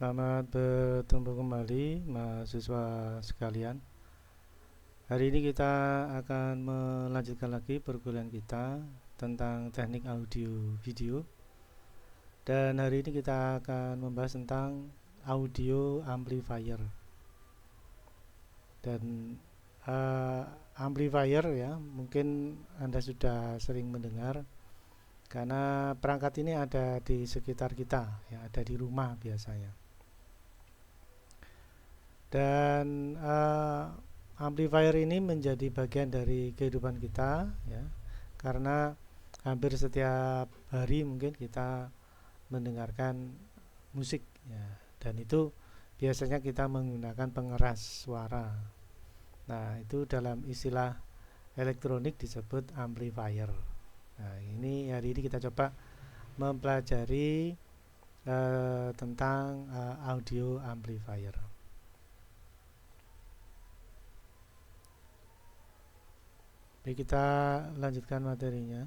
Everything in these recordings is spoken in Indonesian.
Selamat bertemu kembali mahasiswa sekalian. Hari ini kita akan melanjutkan lagi perkuliahan kita tentang teknik audio video. Dan hari ini kita akan membahas tentang audio amplifier. Dan amplifier ya, mungkin Anda sudah sering mendengar karena perangkat ini ada di sekitar kita, ya, ada di rumah biasanya. Dan amplifier ini menjadi bagian dari kehidupan kita, ya, karena hampir setiap hari mungkin kita mendengarkan musik, ya, dan itu biasanya kita menggunakan pengeras suara. Nah, itu dalam istilah elektronik disebut amplifier. Nah, hari ini kita coba mempelajari tentang audio amplifier. Baik, kita lanjutkan materinya.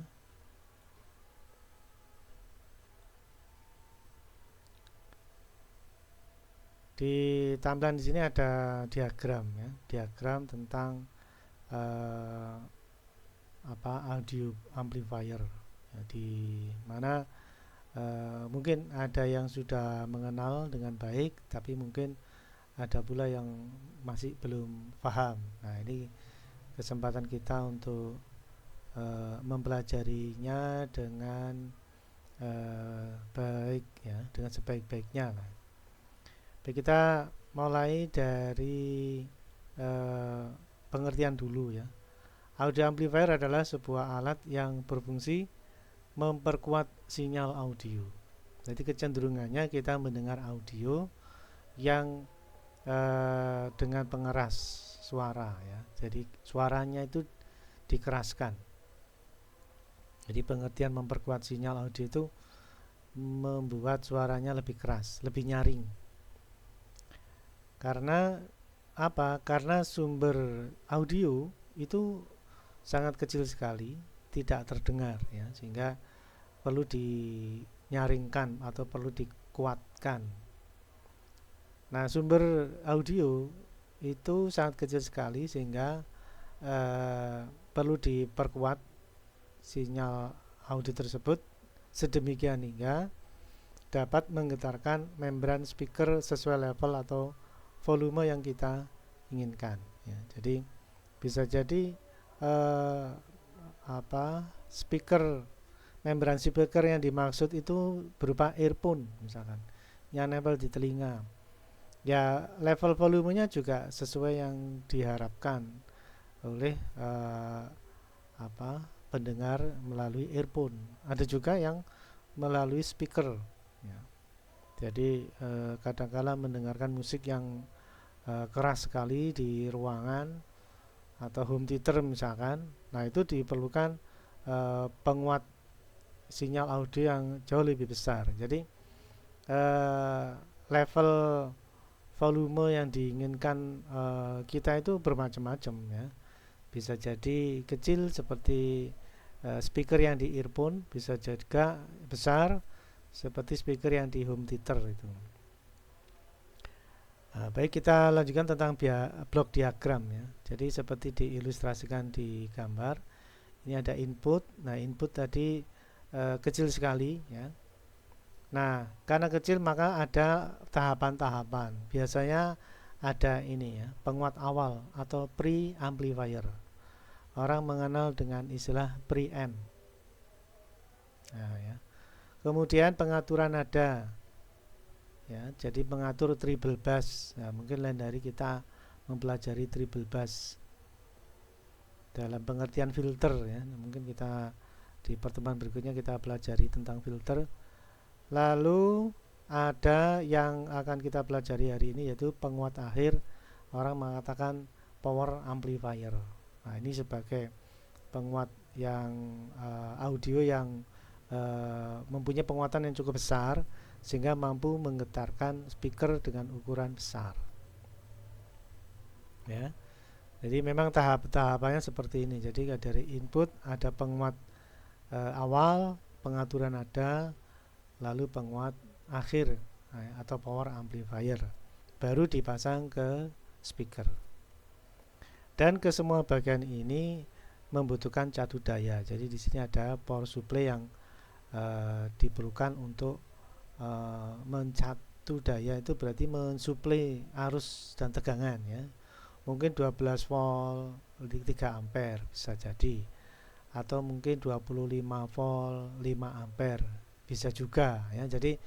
Di tampilan di sini ada diagram, ya, diagram tentang audio amplifier, ya, di mana mungkin ada yang sudah mengenal dengan baik, tapi mungkin ada pula yang masih belum paham. Nah, ini kesempatan kita untuk mempelajarinya dengan baik, ya, dengan sebaik-baiknya lah. Baik, kita mulai dari pengertian dulu, ya. Audio amplifier adalah sebuah alat yang berfungsi memperkuat sinyal audio. Jadi kecenderungannya kita mendengar audio yang dengan pengeras suara, ya. Jadi suaranya itu dikeraskan. Jadi pengertian memperkuat sinyal audio itu membuat suaranya lebih keras, lebih nyaring. Karena apa? Karena sumber audio itu sangat kecil sekali, tidak terdengar, ya, sehingga perlu dinyaringkan atau perlu dikuatkan. Nah, sumber audio itu sangat kecil sekali sehingga perlu diperkuat sinyal audio tersebut sedemikian hingga dapat menggetarkan membran speaker sesuai level atau volume yang kita inginkan, ya. Jadi bisa jadi membran speaker yang dimaksud itu berupa earphone misalkan yang nempel di telinga. Ya, level volumenya juga sesuai yang diharapkan oleh pendengar melalui earphone. Ada juga yang melalui speaker, ya. Jadi kadang-kala mendengarkan musik yang keras sekali di ruangan atau home theater misalkan. Nah, itu diperlukan penguat sinyal audio yang jauh lebih besar. Jadi level volume yang diinginkan kita itu bermacam-macam, ya. Bisa jadi kecil seperti speaker yang di earphone, bisa juga besar seperti speaker yang di home theater itu. Baik, kita lanjutkan tentang blok diagram, ya. Jadi seperti diilustrasikan di gambar, ini ada input. Nah, input tadi kecil sekali, ya. Nah, karena kecil maka ada tahapan-tahapan. Biasanya ada ini, ya, penguat awal atau pre-amplifier. Orang mengenal dengan istilah preamp. Nah, ya. Kemudian pengaturan nada, ya, jadi mengatur treble bass. Nah, mungkin lain hari kita mempelajari treble bass dalam pengertian filter, ya. Nah, mungkin kita di pertemuan berikutnya kita pelajari tentang filter. Lalu ada yang akan kita pelajari hari ini yaitu penguat akhir. Orang mengatakan power amplifier. Nah, ini sebagai penguat yang audio yang mempunyai penguatan yang cukup besar sehingga mampu menggetarkan speaker dengan ukuran besar, ya. Jadi memang tahap-tahapannya seperti ini. Jadi dari input ada penguat awal, pengaturan nada, lalu penguat akhir atau power amplifier, baru dipasang ke speaker. Dan ke semua bagian ini membutuhkan cadu daya. Jadi di sini ada power supply yang diperlukan untuk mencatu daya, itu berarti mensuplai arus dan tegangan ya. Mungkin 12 volt 3 ampere bisa jadi, atau mungkin 25 volt 5 ampere bisa juga ya. Jadi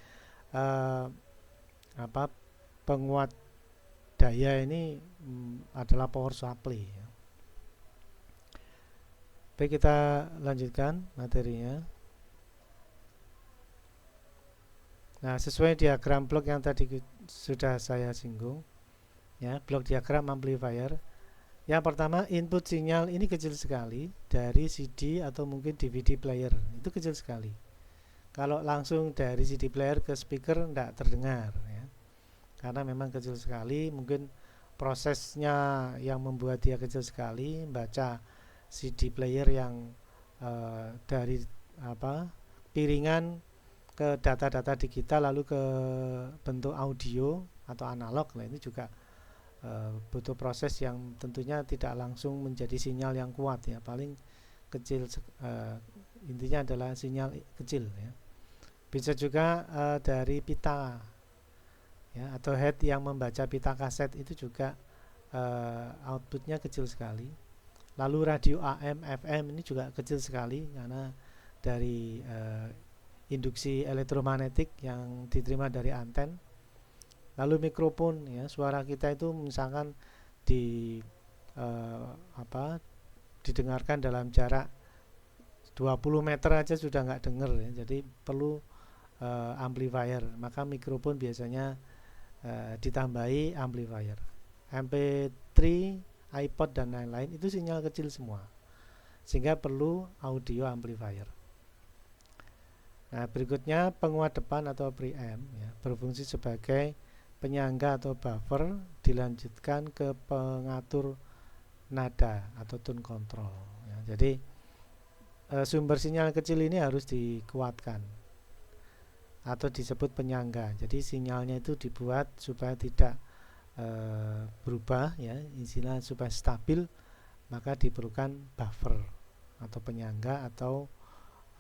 penguat daya ini adalah power supply ya. Baik, kita lanjutkan materinya. Nah, sesuai diagram blok yang tadi sudah saya singgung ya, blok diagram amplifier. Yang pertama, input sinyal ini kecil sekali dari CD atau mungkin DVD player, itu kecil sekali. Kalau langsung dari CD player ke speaker tidak terdengar ya, karena memang kecil sekali. Mungkin prosesnya yang membuat dia kecil sekali, baca CD player yang dari piringan ke data-data digital lalu ke bentuk audio atau analog. Nah, ini juga butuh proses yang tentunya tidak langsung menjadi sinyal yang kuat ya, paling kecil. Intinya adalah sinyal kecil ya. Bisa juga dari pita ya, atau head yang membaca pita kaset, itu juga outputnya kecil sekali. Lalu radio AM, FM ini juga kecil sekali karena dari induksi elektromagnetik yang diterima dari anten. Lalu mikrofon ya, suara kita itu misalkan didengarkan dalam jarak 20 meter aja sudah nggak dengar ya, jadi perlu amplifier. Maka mikrofon biasanya ditambahi amplifier. MP3, iPod dan lain-lain itu sinyal kecil semua, sehingga perlu audio amplifier. Nah, berikutnya penguat depan atau preamp ya, berfungsi sebagai penyangga atau buffer, dilanjutkan ke pengatur nada atau tone control ya. Jadi sumber sinyal kecil ini harus dikuatkan atau disebut penyangga. Jadi sinyalnya itu dibuat supaya tidak berubah ya, istilah supaya stabil, maka diperlukan buffer atau penyangga atau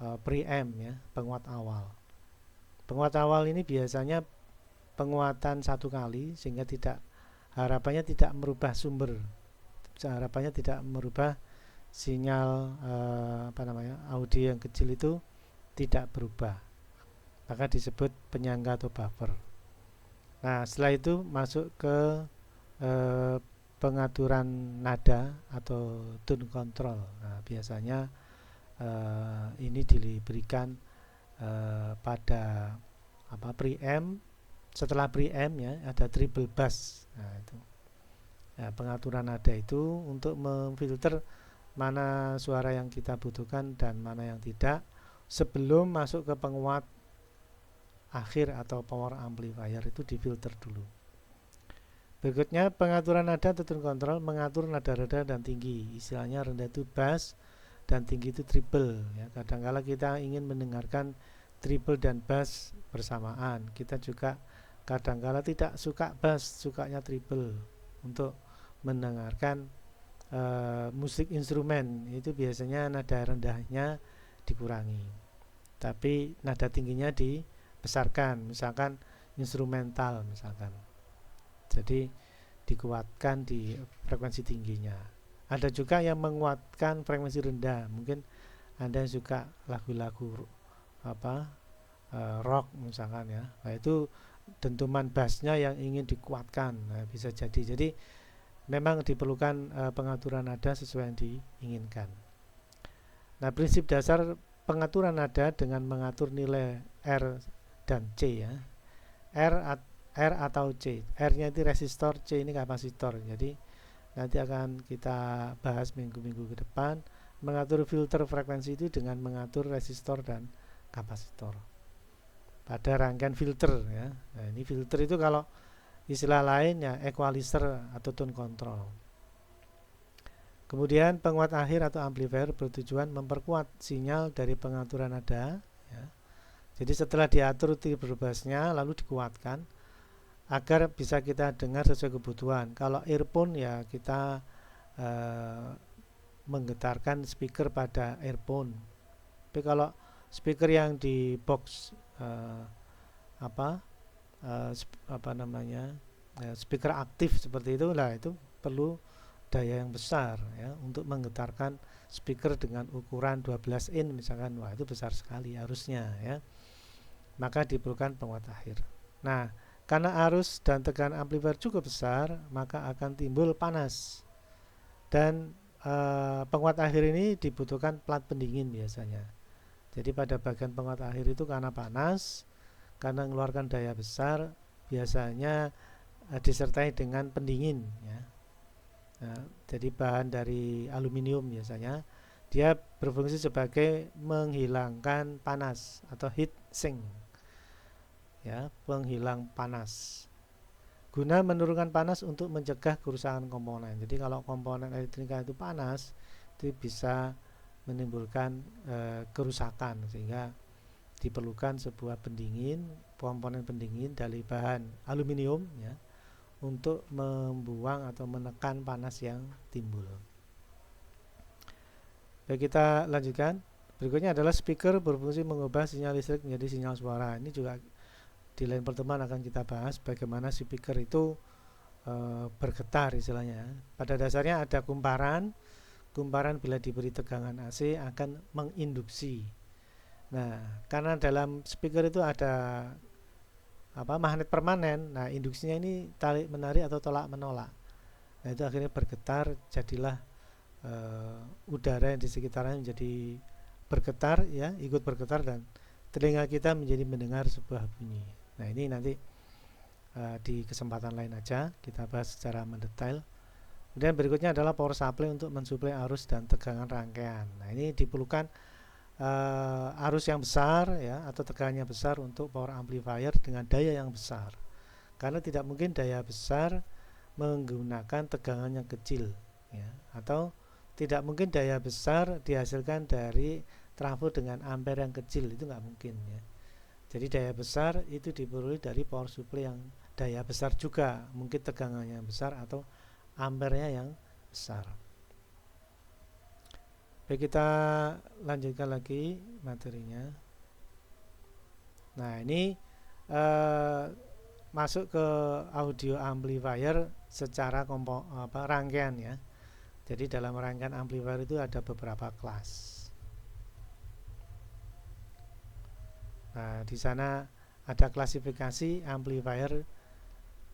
preamp ya, penguat awal. Penguat awal ini biasanya penguatan satu kali, sehingga harapannya tidak merubah sumber, harapannya tidak merubah sinyal audio yang kecil itu tidak berubah, maka disebut penyangga atau buffer. Nah, setelah itu masuk ke pengaturan nada atau tone control. Nah, biasanya ini diberikan pada preamp. Setelah preamp ya, ada treble bass. Nah, itu ya, pengaturan nada itu untuk memfilter mana suara yang kita butuhkan dan mana yang tidak sebelum masuk ke penguat akhir atau power amplifier, itu difilter dulu. Berikutnya pengaturan nada atau tone control, mengatur nada rendah dan tinggi. Istilahnya rendah itu bass dan tinggi itu treble ya. Kadang-kala kita ingin mendengarkan treble dan bass bersamaan. Kita juga kadang-kala tidak suka bass, sukanya treble untuk mendengarkan musik instrumen. Itu biasanya nada rendahnya dikurangi, tapi nada tingginya dibesarkan, misalkan instrumental misalkan. Jadi dikuatkan di frekuensi tingginya. Ada juga yang menguatkan frekuensi rendah. Mungkin Anda suka lagu-lagu rock misalkan ya. Nah, itu dentuman bassnya yang ingin dikuatkan. Nah, bisa jadi memang diperlukan pengaturan nada sesuai yang diinginkan. Nah, prinsip dasar pengaturan nada dengan mengatur nilai R dan C ya. R atau C. R-nya itu resistor, C ini kapasitor. Jadi nanti akan kita bahas minggu-minggu ke depan. Mengatur filter frekuensi itu dengan mengatur resistor dan kapasitor pada rangkaian filter ya. Nah, ini filter itu kalau istilah lain ya equalizer atau tone control. Kemudian penguat akhir atau amplifier bertujuan memperkuat sinyal dari pengaturan nada ya. Jadi setelah diatur timbre bassnya lalu dikuatkan agar bisa kita dengar sesuai kebutuhan. Kalau earphone ya kita menggetarkan speaker pada earphone. Tapi kalau speaker yang di box apa apa namanya speaker aktif seperti itu lah, itu perlu daya yang besar ya untuk menggetarkan speaker dengan ukuran 12 in misalkan. Wah, itu besar sekali arusnya ya, maka diperlukan penguat akhir. Nah, karena arus dan tekanan amplifier cukup besar, maka akan timbul panas, dan penguat akhir ini dibutuhkan plat pendingin biasanya. Jadi pada bagian penguat akhir itu karena panas, karena mengeluarkan daya besar, biasanya disertai dengan pendingin ya. Nah, jadi bahan dari aluminium biasanya, dia berfungsi sebagai menghilangkan panas atau heat sink ya, penghilang panas, guna menurunkan panas untuk mencegah kerusakan komponen. Jadi kalau komponen elektronika itu panas, itu bisa menimbulkan kerusakan, sehingga diperlukan sebuah pendingin, komponen pendingin dari bahan aluminium ya, untuk membuang atau menekan panas yang timbul. Baik, kita lanjutkan. Berikutnya adalah speaker berfungsi mengubah sinyal listrik menjadi sinyal suara. Ini juga di lain pertemuan akan kita bahas bagaimana speaker itu bergetar istilahnya. Pada dasarnya ada kumparan. Kumparan bila diberi tegangan AC akan menginduksi. Nah, karena dalam speaker itu ada magnet permanen. Nah, induksinya ini tarik menarik atau tolak menolak. Nah, itu akhirnya bergetar, jadilah udara yang di sekitarnya menjadi bergetar ya, ikut bergetar, dan telinga kita menjadi mendengar sebuah bunyi. Nah, ini nanti di kesempatan lain aja kita bahas secara mendetail. Kemudian berikutnya adalah power supply untuk mensuplai arus dan tegangan rangkaian. Nah, ini diperlukan arus yang besar ya, atau tegangannya besar untuk power amplifier dengan daya yang besar, karena tidak mungkin daya besar menggunakan tegangan yang kecil ya, atau tidak mungkin daya besar dihasilkan dari trafo dengan ampere yang kecil, itu nggak mungkin ya. Jadi daya besar itu diperoleh dari power supply yang daya besar juga, mungkin tegangannya besar atau ampernya yang besar. Baik, kita lanjutkan lagi materinya. Nah, ini masuk ke audio amplifier secara rangkaian ya. Jadi dalam rangkaian amplifier itu ada beberapa kelas. Nah, di sana ada klasifikasi amplifier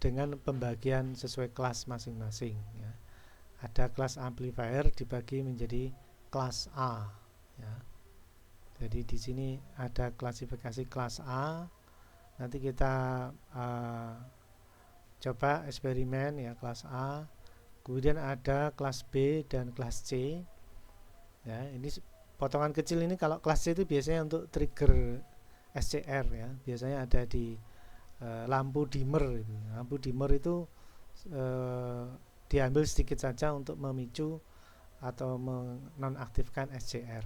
dengan pembagian sesuai kelas masing-masing ya. Ada kelas amplifier dibagi menjadi kelas A ya. Jadi di sini ada klasifikasi kelas A. Nanti kita coba eksperimen ya, kelas A. Kemudian ada kelas B dan kelas C ya. Ini potongan kecil ini, kalau kelas C itu biasanya untuk trigger SCR ya. Biasanya ada di lampu dimmer. Lampu dimmer itu diambil sedikit saja untuk memicu atau menonaktifkan SCR.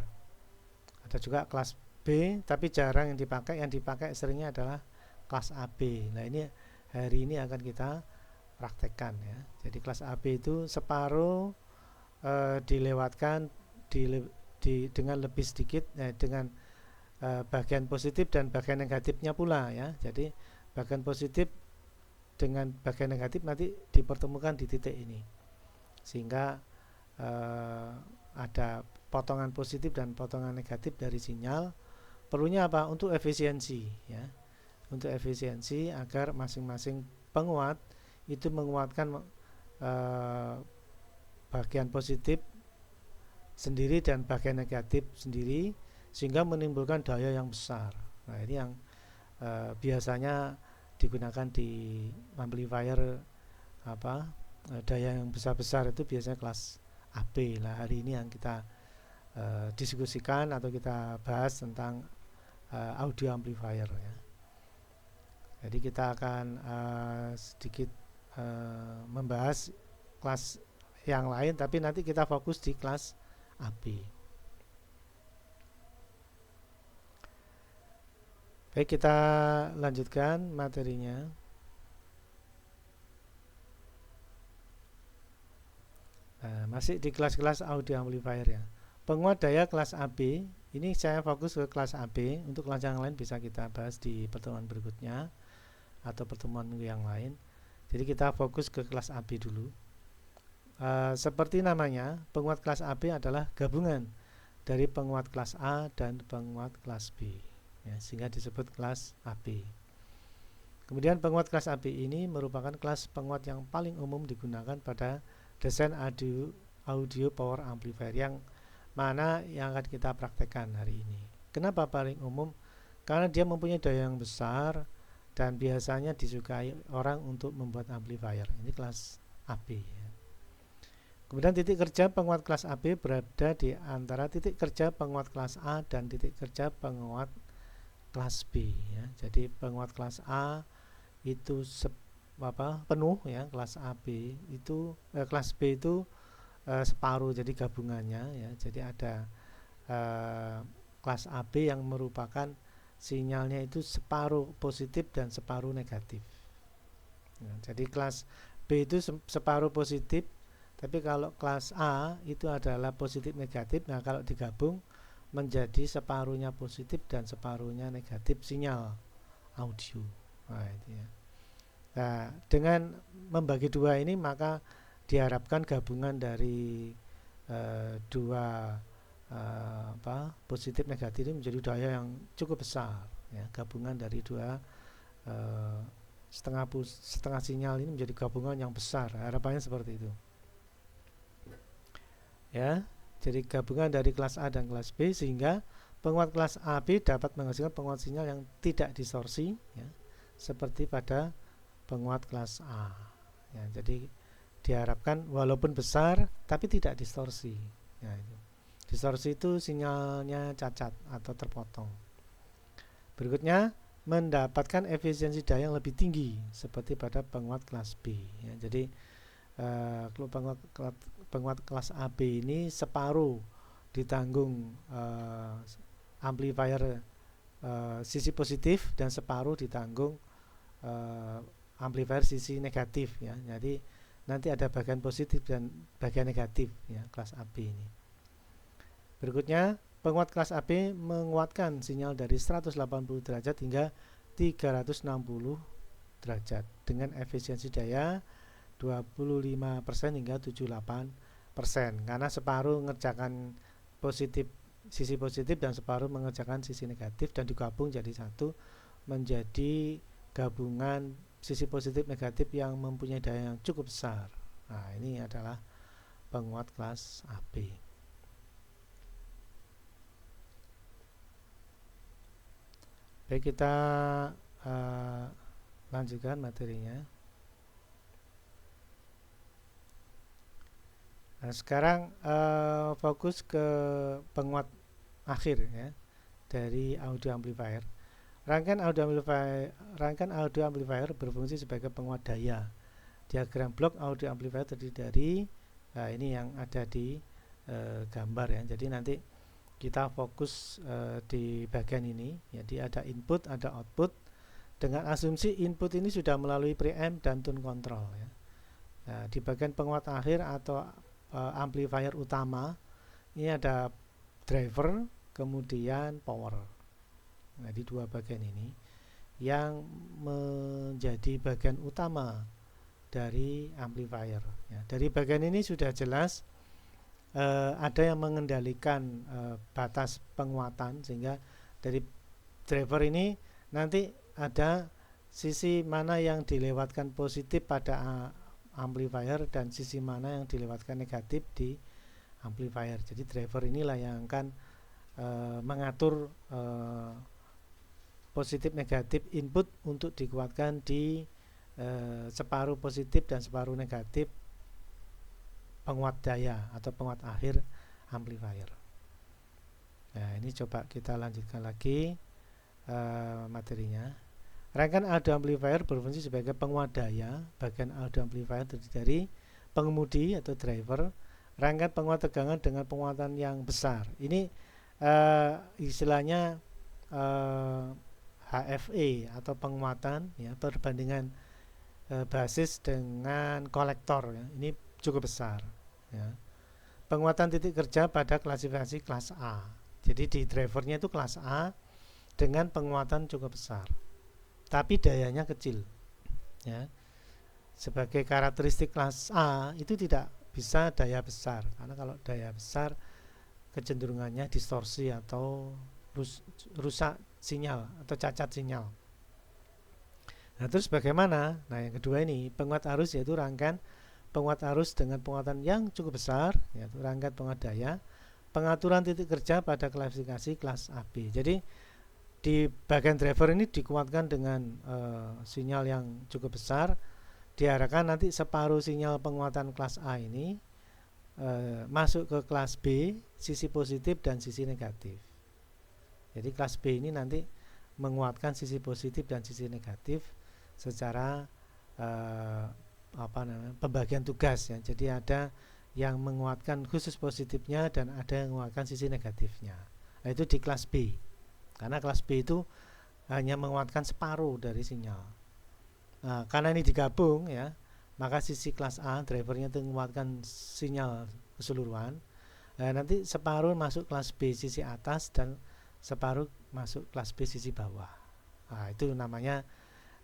Ada juga kelas B, tapi jarang yang dipakai. Yang dipakai seringnya adalah kelas AB. Nah, ini hari ini akan kita praktekkan ya. Jadi kelas AB itu separuh dilewatkan dengan lebih sedikit dengan bagian positif dan bagian negatifnya pula ya. Jadi bagian positif dengan bagian negatif nanti dipertemukan di titik ini, sehingga ada potongan positif dan potongan negatif dari sinyal. Perlunya apa? Untuk efisiensi ya, untuk efisiensi agar masing-masing penguat itu menguatkan bagian positif sendiri dan bagian negatif sendiri, sehingga menimbulkan daya yang besar. Nah, ini yang biasanya digunakan di amplifier daya yang besar-besar itu biasanya kelas AB lah. Hari ini yang kita diskusikan atau kita bahas tentang audio amplifier ya. Jadi kita akan sedikit membahas kelas yang lain, tapi nanti kita fokus di kelas AB. Baik, kita lanjutkan materinya. Nah, masih di kelas-kelas audio amplifier ya. Penguat daya kelas AB, ini saya fokus ke kelas AB. Untuk kelas yang lain bisa kita bahas di pertemuan berikutnya atau pertemuan minggu yang lain. Jadi kita fokus ke kelas AB dulu. Seperti namanya, penguat kelas AB adalah gabungan dari penguat kelas A dan penguat kelas B, ya, sehingga disebut kelas AB. Kemudian penguat kelas AB ini merupakan kelas penguat yang paling umum digunakan pada desain audio power amplifier yang mana yang akan kita praktekkan hari ini. Kenapa paling umum? Karena dia mempunyai daya yang besar dan biasanya disukai orang untuk membuat amplifier. Ini kelas AB ya. Kemudian titik kerja penguat kelas AB berada di antara titik kerja penguat kelas A dan titik kerja penguat kelas B ya. Jadi penguat kelas A itu penuh ya, kelas AB itu kelas B itu separuh, jadi gabungannya ya. Jadi ada kelas AB yang merupakan sinyalnya itu separuh positif dan separuh negatif ya. Jadi kelas B itu separuh positif, tapi kalau kelas A itu adalah positif negatif. Nah, kalau digabung menjadi separuhnya positif dan separuhnya negatif sinyal audio. Nah, itu ya. Nah, dengan membagi dua ini maka diharapkan gabungan dari dua positif negatif ini menjadi daya yang cukup besar ya. Gabungan dari dua setengah sinyal ini menjadi gabungan yang besar. Harapannya seperti itu. Ya, jadi gabungan dari kelas A dan kelas B sehingga penguat kelas AB dapat menghasilkan penguat sinyal yang tidak distorsi ya, seperti pada penguat kelas A ya. Jadi diharapkan walaupun besar tapi tidak distorsi ya, itu. Distorsi itu sinyalnya cacat atau terpotong. Berikutnya, mendapatkan efisiensi daya yang lebih tinggi seperti pada penguat kelas B ya. Jadi penguat kelas AB ini separuh ditanggung amplifier sisi positif dan separuh ditanggung amplifier sisi negatif ya. Jadi nanti ada bagian positif dan bagian negatif ya kelas AB ini. Berikutnya, penguat kelas AB menguatkan sinyal dari 180 derajat hingga 360 derajat dengan efisiensi daya 25% hingga 78%, karena separuh mengerjakan sisi positif dan separuh mengerjakan sisi negatif dan digabung jadi satu menjadi gabungan sisi positif negatif yang mempunyai daya yang cukup besar. Nah, ini adalah penguat kelas AB. Baik, kita lanjutkan materinya. Nah, sekarang fokus ke penguat akhir ya dari audio amplifier. Rangkaian audio amplifier berfungsi sebagai penguat daya. Diagram blok audio amplifier terdiri dari ini yang ada di gambar ya. Jadi nanti kita fokus di bagian ini. Jadi ada input, ada output. Dengan asumsi input ini sudah melalui preamp dan tune control ya. Nah, di bagian penguat akhir atau amplifier utama ini ada driver kemudian power. Nah, di dua bagian ini yang menjadi bagian utama dari amplifier ya. Dari bagian ini sudah jelas ada yang mengendalikan batas penguatan, sehingga dari driver ini nanti ada sisi mana yang dilewatkan positif pada amplifier dan sisi mana yang dilewatkan negatif di amplifier. Jadi driver inilah yang akan mengatur positif negatif input untuk dikuatkan di separuh positif dan separuh negatif penguat daya atau penguat akhir amplifier. Nah, ini coba kita lanjutkan lagi materinya. Rangkaian audio amplifier berfungsi sebagai penguat daya. Bagian audio amplifier terdiri dari pengemudi atau driver, rangkaian penguat tegangan dengan penguatan yang besar. Ini istilahnya HFE atau penguatan ya, perbandingan basis dengan kolektor ya, ini cukup besar ya. Penguatan titik kerja pada klasifikasi kelas A. Jadi di drivernya itu kelas A dengan penguatan cukup besar, tapi dayanya kecil ya. Sebagai karakteristik kelas A itu tidak bisa daya besar, karena kalau daya besar kecenderungannya distorsi atau rusak sinyal atau cacat sinyal. Nah, terus bagaimana? Nah, yang kedua ini penguat arus, yaitu rangkaian penguat arus dengan penguatan yang cukup besar, yaitu rangkaian penguat daya, pengaturan titik kerja pada klasifikasi kelas AB. Jadi di bagian driver ini dikuatkan dengan sinyal yang cukup besar. Diharapkan nanti separuh sinyal penguatan kelas A ini masuk ke kelas B, sisi positif dan sisi negatif. Jadi kelas B ini nanti menguatkan sisi positif dan sisi negatif secara pembagian tugas ya. Jadi ada yang menguatkan khusus positifnya dan ada yang menguatkan sisi negatifnya. Nah, itu di kelas B. Karena kelas B itu hanya menguatkan separuh dari sinyal. Nah, karena ini digabung ya, maka sisi kelas A drivernya itu menguatkan sinyal keseluruhan. Nah, nanti separuh masuk kelas B sisi atas dan separuh masuk kelas B sisi bawah. Nah, itu namanya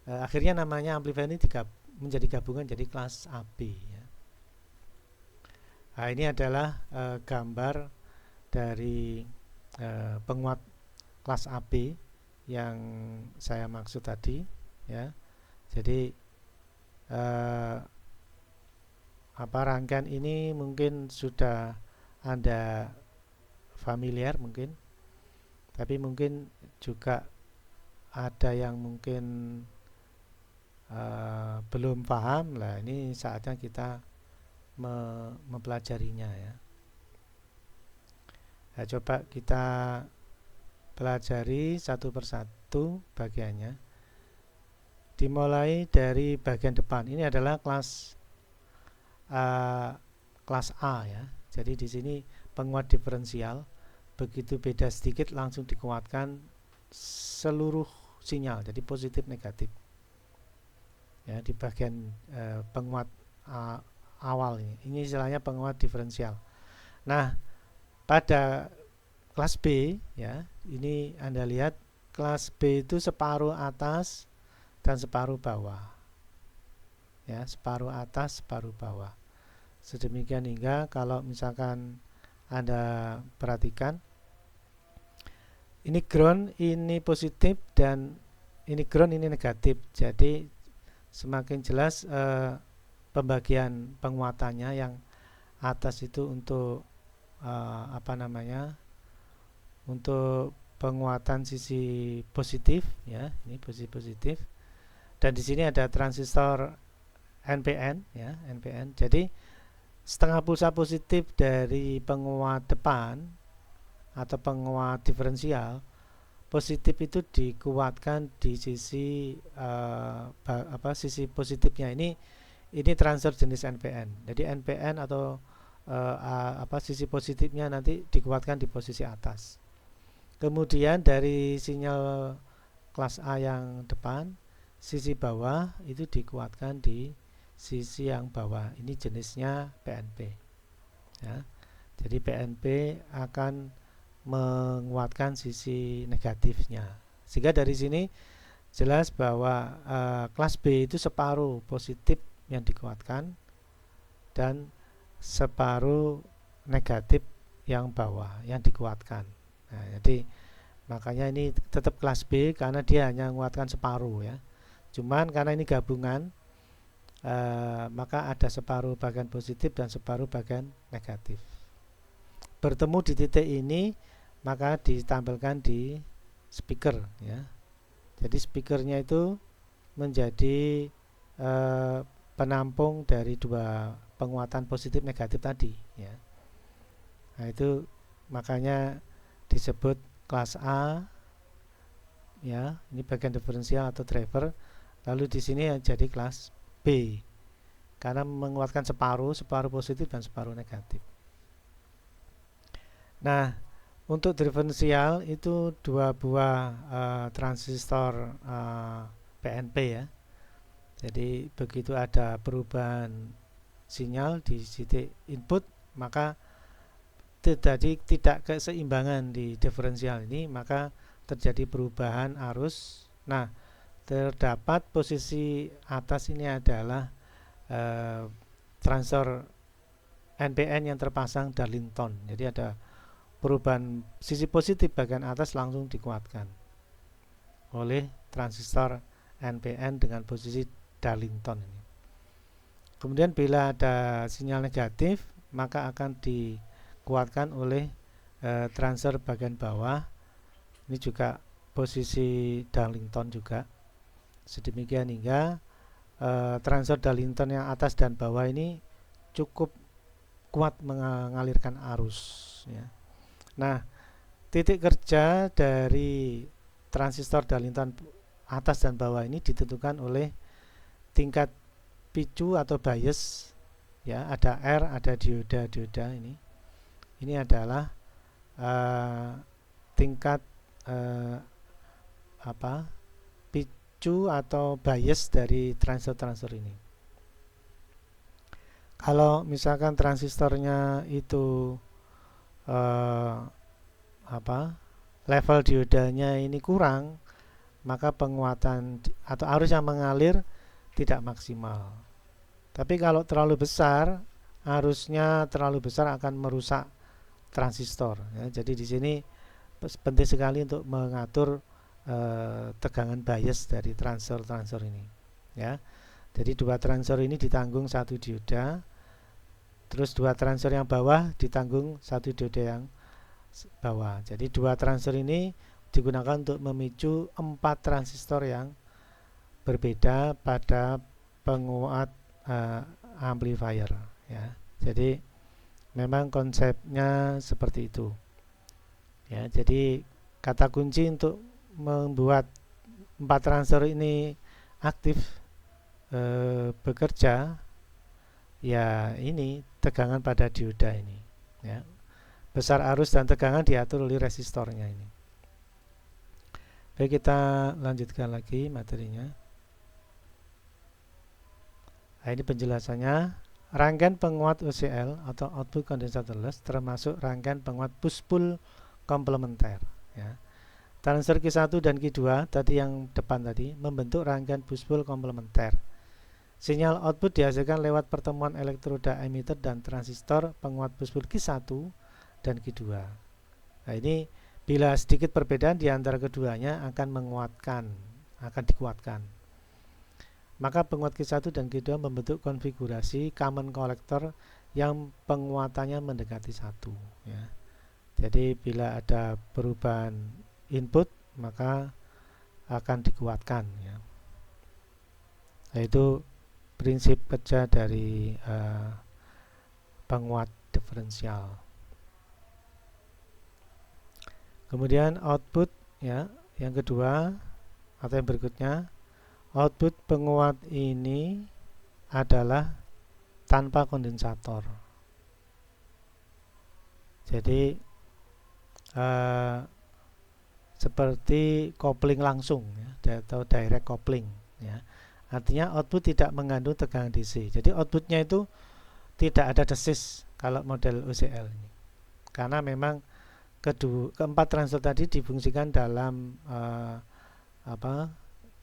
akhirnya namanya amplifier ini menjadi gabungan jadi kelas AB ya. Nah, ini adalah gambar dari penguat kelas AB yang saya maksud tadi ya. Jadi rangkaian ini mungkin sudah Anda familiar mungkin, tapi mungkin juga ada yang mungkin belum paham. Lah, ini saatnya kita mempelajarinya ya. Nah, coba kita pelajari satu persatu bagiannya. Dimulai dari bagian depan. Ini adalah kelas A ya. Jadi di sini penguat diferensial, begitu beda sedikit langsung dikuatkan seluruh sinyal, jadi positif negatif. Ya, di bagian penguat awal ini istilahnya penguat diferensial. Nah, pada kelas B ya, ini Anda lihat kelas B itu separuh atas dan separuh bawah ya, separuh atas separuh bawah, sedemikian hingga kalau misalkan Anda perhatikan ini ground, ini positif, dan ini ground, ini negatif. Jadi semakin jelas pembagian penguatannya. Yang atas itu untuk untuk penguatan sisi positif ya, ini posisi positif. Dan di sini ada transistor NPN ya, NPN. Jadi setengah pulsa positif dari penguat depan atau penguat diferensial positif itu dikuatkan di sisi sisi positifnya. Ini transistor jenis NPN. Jadi NPN atau sisi positifnya nanti dikuatkan di posisi atas. Kemudian dari sinyal kelas A yang depan, sisi bawah itu dikuatkan di sisi yang bawah. Ini jenisnya PNP ya. Jadi PNP akan menguatkan sisi negatifnya, sehingga dari sini jelas bahwa kelas B itu separuh positif yang dikuatkan dan separuh negatif yang bawah yang dikuatkan. Nah, jadi makanya ini tetap kelas B karena dia hanya menguatkan separuh ya. Cuman karena ini gabungan, maka ada separuh bagian positif dan separuh bagian negatif. Bertemu di titik ini, maka ditampilkan di speaker ya. Jadi speakernya itu menjadi penampung dari dua penguatan positif negatif tadi ya. Nah, itu makanya disebut kelas A ya. Ini bagian diferensial atau driver. Lalu di sini jadi kelas B karena menguatkan separuh positif dan separuh negatif. Nah, Untuk diferensial itu dua buah transistor PNP ya. Jadi begitu ada perubahan sinyal di titik input, maka terjadi tidak keseimbangan di diferensial ini, maka terjadi perubahan arus. Nah, terdapat posisi atas ini adalah transistor NPN yang terpasang Darlington. Jadi ada perubahan sisi positif bagian atas langsung dikuatkan oleh transistor NPN dengan posisi Darlington ini. Kemudian bila ada sinyal negatif, maka akan dikuatkan oleh transistor bagian bawah. Ini juga posisi Darlington juga. Sedemikian hingga transistor Darlington yang atas dan bawah ini cukup kuat mengalirkan arus ya. Nah, titik kerja dari transistor Darlington atas dan bawah ini ditentukan oleh tingkat picu atau bias ya, ada R, ada dioda ini. Ini adalah tingkat picu atau bias dari transistor ini. Kalau misalkan transistornya itu level diodanya ini kurang, maka penguatan atau arus yang mengalir tidak maksimal. Tapi kalau terlalu besar, arusnya terlalu besar akan merusak transistor ya. Jadi di sini penting sekali untuk mengatur tegangan bias dari transistor ini ya. Jadi dua transistor ini ditanggung satu dioda, terus dua transistor yang bawah ditanggung satu dioda yang bawah. Jadi dua transistor ini digunakan untuk memicu 4 transistor yang berbeda pada penguat amplifier ya. Jadi memang konsepnya seperti itu ya. Jadi kata kunci untuk membuat 4 transistor ini aktif bekerja ya, ini tegangan pada dioda ini ya. Besar arus dan tegangan diatur oleh resistornya ini. Baik, kita lanjutkan lagi materinya. Nah, ini penjelasannya. Rangkaian penguat OCL atau output condensator loss termasuk rangkaian penguat push-pull komplementer ya. Transistor Q1 dan Q2 tadi yang depan tadi membentuk rangkaian push-pull komplementer. Sinyal output dihasilkan lewat pertemuan elektroda emitter dan transistor penguat push-pull Q1 dan Q2. Nah, ini bila sedikit perbedaan di antara keduanya akan dikuatkan. Maka penguat Q1 dan Q2 membentuk konfigurasi common collector yang penguatannya mendekati 1 ya. Jadi bila ada perubahan input maka akan dikuatkan ya. Nah, itu prinsip kerja dari penguat diferensial. Kemudian output ya, yang kedua atau yang berikutnya, output penguat ini adalah tanpa kondensator. Jadi seperti kopling langsung ya, atau direct coupling ya. Artinya output tidak mengandung tegangan DC. Jadi outputnya itu tidak ada desis kalau model OCL ini. Karena memang keempat transistor tadi difungsikan dalam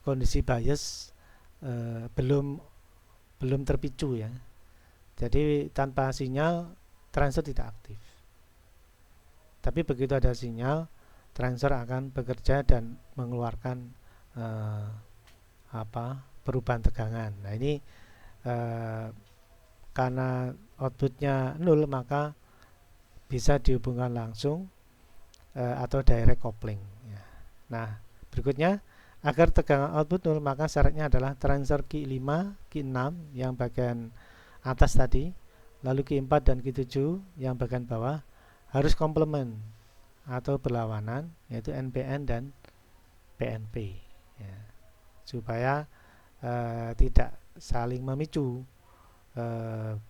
kondisi bias belum terpicu ya. Jadi tanpa sinyal transistor tidak aktif. Tapi begitu ada sinyal, transistor akan bekerja dan mengeluarkan perubahan tegangan. Nah, ini karena outputnya 0 maka bisa dihubungkan langsung atau direct coupling ya. Nah, berikutnya agar tegangan output 0 maka syaratnya adalah transistor Q5, Q6 yang bagian atas tadi, lalu Q4 dan Q7 yang bagian bawah harus komplement atau berlawanan, yaitu NPN dan PNP ya. Supaya tidak saling memicu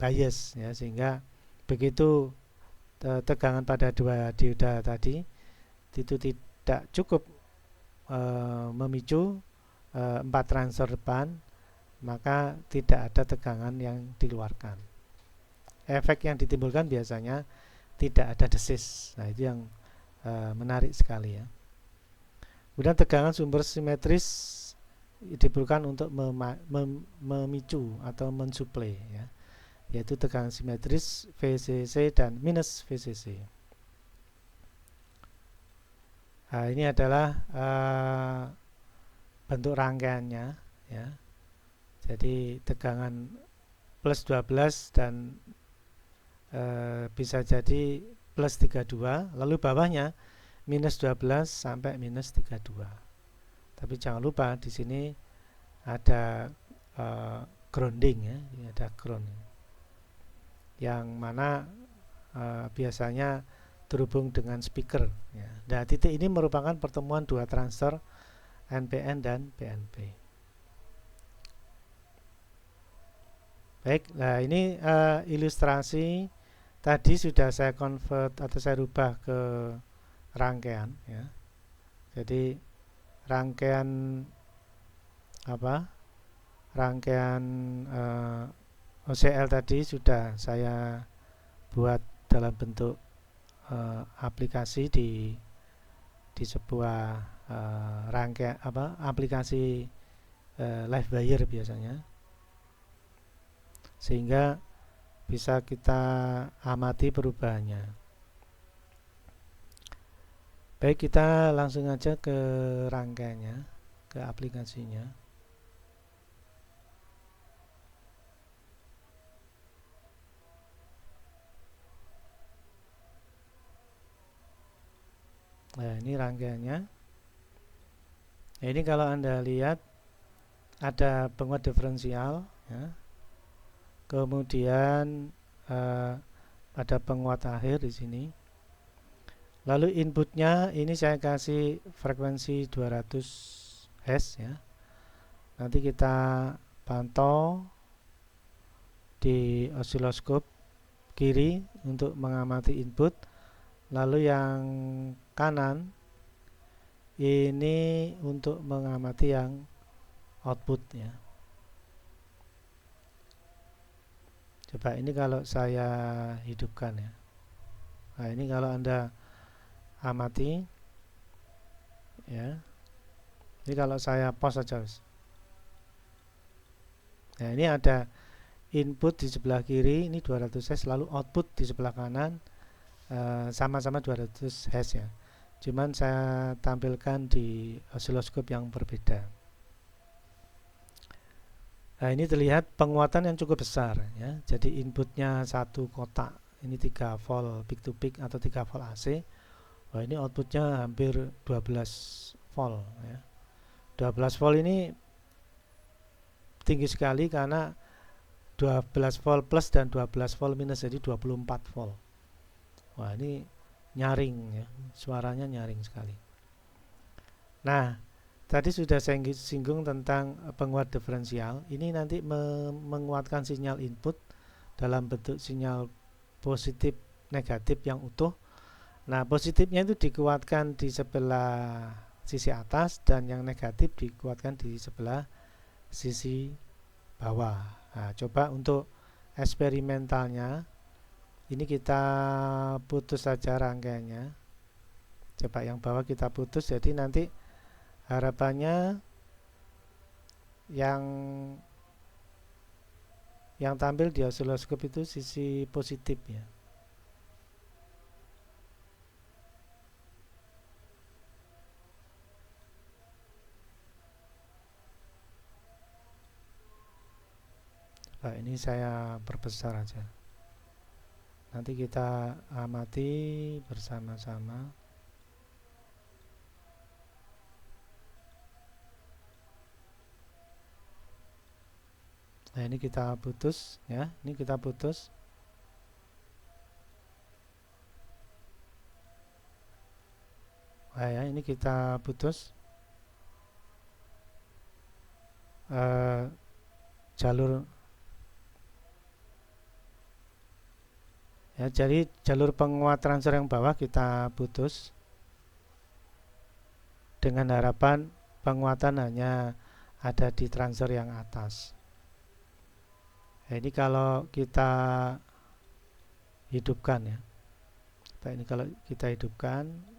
bias ya, sehingga begitu tegangan pada dua dioda tadi itu tidak cukup memicu 4 transistor depan, maka tidak ada tegangan yang dikeluarkan. Efek yang ditimbulkan biasanya tidak ada desis. Nah, itu yang menarik sekali ya. Kemudian tegangan sumber simetris diperlukan untuk memicu atau mensuplai ya, yaitu tegangan simetris VCC dan minus VCC. Nah, ini adalah bentuk rangkaiannya ya. Jadi tegangan plus 12 dan bisa jadi plus 32, lalu bawahnya minus 12 sampai minus 32. Tapi jangan lupa di sini ada grounding ya, ini ada ground yang mana biasanya terhubung dengan speaker ya. Nah, titik ini merupakan pertemuan dua transistor NPN dan PNP. Baik, nah ini ilustrasi tadi sudah saya convert atau saya rubah ke rangkaian ya. Jadi rangkaian apa? Rangkaian OCL tadi sudah saya buat dalam bentuk aplikasi di sebuah rangkaian aplikasi live wire biasanya, sehingga bisa kita amati perubahannya. Baik, kita langsung aja ke rangkaiannya, ke aplikasinya. Nah, ini rangkaiannya. Nah, ini kalau Anda lihat ada penguat diferensial ya. Kemudian ada penguat akhir di sini. Lalu inputnya ini saya kasih frekuensi 200 Hz ya. Nanti kita pantau di osiloskop kiri untuk mengamati input. Lalu yang kanan ini untuk mengamati yang output ya. Coba ini kalau saya hidupkan ya. Nah, ini kalau Anda amati ya. Ini kalau saya pause saja. Nah, ini ada input di sebelah kiri ini 200 Hz, lalu output di sebelah kanan sama-sama 200 Hz ya. Cuman saya tampilkan di osiloskop yang berbeda. Nah, ini terlihat penguatan yang cukup besar ya. Jadi inputnya satu kotak, ini 3 volt peak to peak atau 3 volt AC. Wah, ini outputnya hampir 12 volt ya. 12 volt ini tinggi sekali karena 12 volt plus dan 12 volt minus, jadi 24 volt. Wah, ini nyaring ya, suaranya nyaring sekali. Nah, tadi sudah saya singgung tentang penguat diferensial. Ini nanti menguatkan sinyal input dalam bentuk sinyal positif negatif yang utuh. Nah, positifnya itu dikuatkan di sebelah sisi atas dan yang negatif dikuatkan di sebelah sisi bawah. Nah, coba untuk eksperimentalnya ini kita putus saja rangkaiannya. Coba yang bawah kita putus, jadi nanti harapannya yang tampil di osiloskop itu sisi positif ya. Nah, ini saya perbesar aja. Nanti kita amati bersama-sama. Nah, ini kita putus ya. Ini kita putus. Nah, ya, ini kita putus. Jalur Ya, jadi jalur penguat transfer yang bawah kita putus dengan harapan penguatan hanya ada di transfer yang atas. Nah, ini kalau kita hidupkan ya. Nah, ini kalau kita hidupkan,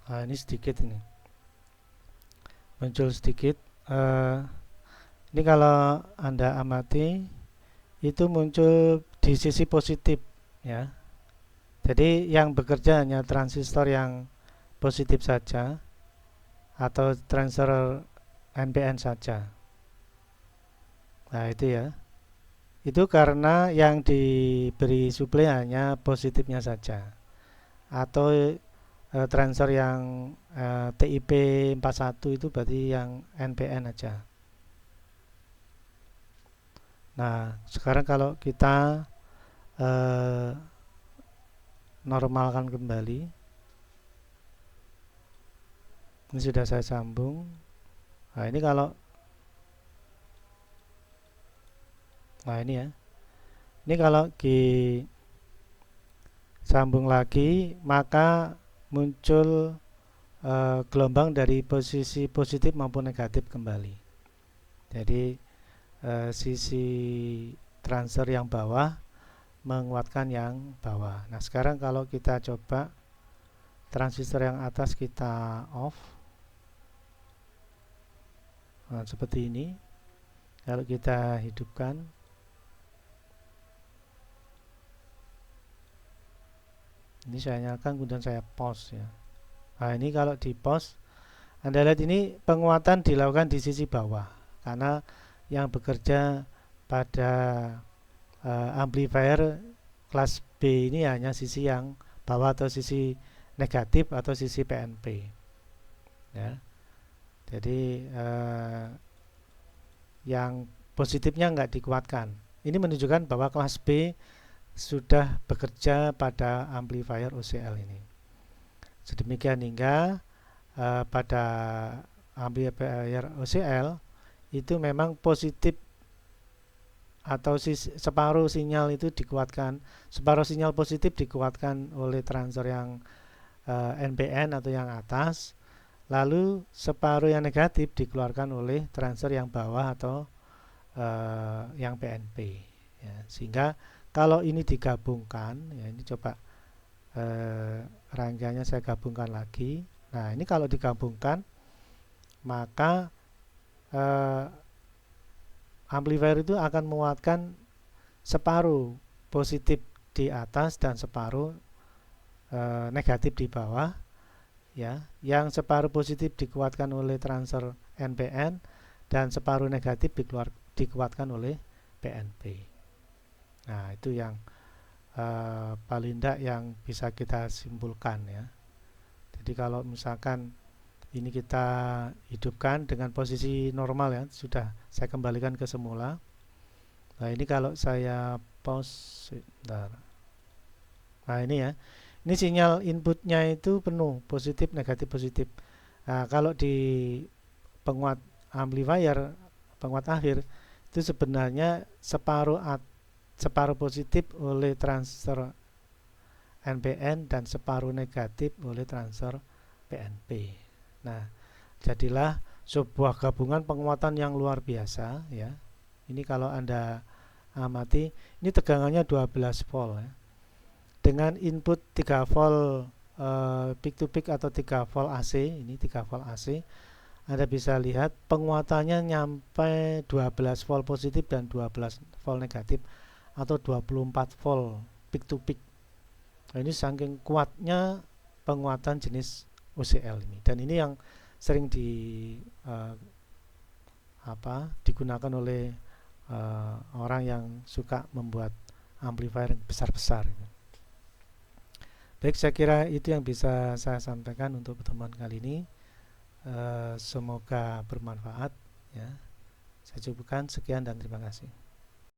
nah ini sedikit ini muncul sedikit. Eh, ini kalau Anda amati itu muncul di sisi positif ya. Jadi yang bekerja hanya transistor yang positif saja atau transistor NPN saja. Nah itu ya. Itu karena yang diberi suplai hanya positifnya saja. Atau transistor yang TIP 41 itu berarti yang NPN aja. Nah, sekarang kalau kita eh, normalkan kembali, ini sudah saya sambung. Nah, ini kalau, nah ini ya, ini kalau disambung lagi, maka muncul gelombang dari posisi positif maupun negatif kembali. Jadi sisi transfer yang bawah menguatkan yang bawah. Nah, sekarang kalau kita coba transistor yang atas kita off, nah, seperti ini. Kalau kita hidupkan, ini saya nyalakan kemudian saya pause ya. Nah, ini kalau di pause, Anda lihat ini penguatan dilakukan di sisi bawah karena yang bekerja pada amplifier kelas B ini hanya sisi yang bawah atau sisi negatif atau sisi PNP ya. Jadi yang positifnya nggak dikuatkan. Ini menunjukkan bahwa kelas B sudah bekerja pada amplifier OCL ini. Sedemikian hingga pada amplifier OCL itu memang positif atau separuh sinyal itu dikuatkan, separuh sinyal positif dikuatkan oleh transistor yang NPN atau yang atas, lalu separuh yang negatif dikeluarkan oleh transistor yang bawah atau yang PNP ya. Sehingga kalau ini digabungkan ya, ini coba rangkaiannya saya gabungkan lagi. Nah, ini kalau digabungkan maka amplifier itu akan menguatkan separuh positif di atas dan separuh negatif di bawah ya. Yang separuh positif dikuatkan oleh transistor NPN dan separuh negatif dikuatkan oleh PNP. Nah, itu yang paling tidak yang bisa kita simpulkan ya. Jadi kalau misalkan ini kita hidupkan dengan posisi normal ya, sudah saya kembalikan ke semula. Nah, ini kalau saya pause sebentar. Nah, ini ya. Ini sinyal inputnya itu penuh, positif, negatif, positif. Nah, kalau di penguat amplifier, penguat akhir itu sebenarnya separuh positif oleh transistor NPN dan separuh negatif oleh transistor PNP. Nah, jadilah sebuah gabungan penguatan yang luar biasa ya. Ini kalau Anda amati, ini tegangannya 12 volt ya. Dengan input 3 volt peak to peak atau 3 volt AC, ini 3 volt AC, Anda bisa lihat penguatannya nyampe 12 volt positif dan 12 volt negatif atau 24 volt peak to peak. Nah, ini saking kuatnya penguatan jenis OCL ini, dan ini yang sering digunakan oleh orang yang suka membuat amplifier besar-besar. Baik, saya kira itu yang bisa saya sampaikan untuk pertemuan kali ini. Semoga bermanfaat ya. Saya cukupkan sekian dan terima kasih.